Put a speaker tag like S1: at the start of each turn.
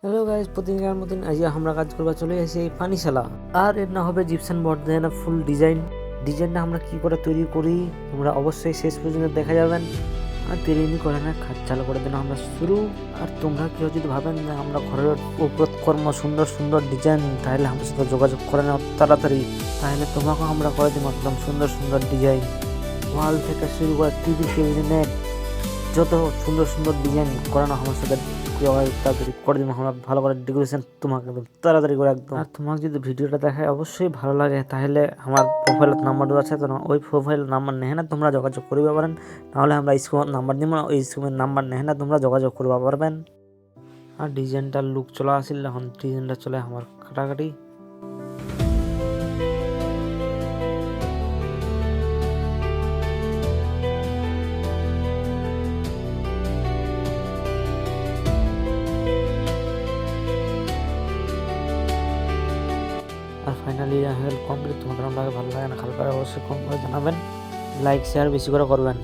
S1: Hello guys, প্রতিদিনের মতন আজ আমরা কাজ করবা চলে এসেছি এই পানিশালা। আর এর না হবে জিপসান বোর্ড দেয় না ফুল ডিজাইনটা আমরা কি করে তৈরি করি তোমরা অবশ্যই শেষ পর্যন্ত দেখা যাবেন। আর দেরি করে না, কাজ চালু করে দিন আমরা শুরু। আর তোমরা কেউ যদি ভাবেন যে আমরা ঘরের উপর কর্ম সুন্দর সুন্দর ডিজাইন, তাহলে আমার সাথে যোগাযোগ করে নাও তাড়াতাড়ি, তাহলে তোমাকেও আমরা করে দিব একদম সুন্দর সুন্দর ডিজাইন। ওয়াল থেকে শুরু করে টিভি টেলিভিশনের যত সুন্দর সুন্দর ডিজাইন করানো আমার সাথে তাড়াতাড়ি করে দিব আমরা, ভালো করে ডেকোরেশন তোমাকে একদম তাড়াতাড়ি করে একদম। আর তোমাকে যদি ভিডিওটা দেখায় অবশ্যই ভালো লাগে, তাহলে আমার প্রোফাইলের নাম্বার দেওয়া আছে, তো ওই প্রোফাইল নাম্বার নেহে না তোমরা যোগাযোগ করতে পারেন, নাহলে আমরা স্কুলের নাম্বার দিব না, ওই স্কুলের নাম্বার নেহে না তোমরা যোগাযোগ করতে পারবেন। আর ডিজাইনটার লুক চলে আসিল, এখন ডিজাইনটা চলে আমার কাটাকাটি। আর ফাইনালি কমপ্লিট। তোমাদের ভালো লাগে না খারাপ লাগে অবশ্যই কম করে জানাবেন, লাইক শেয়ার বেশি করে করবেন।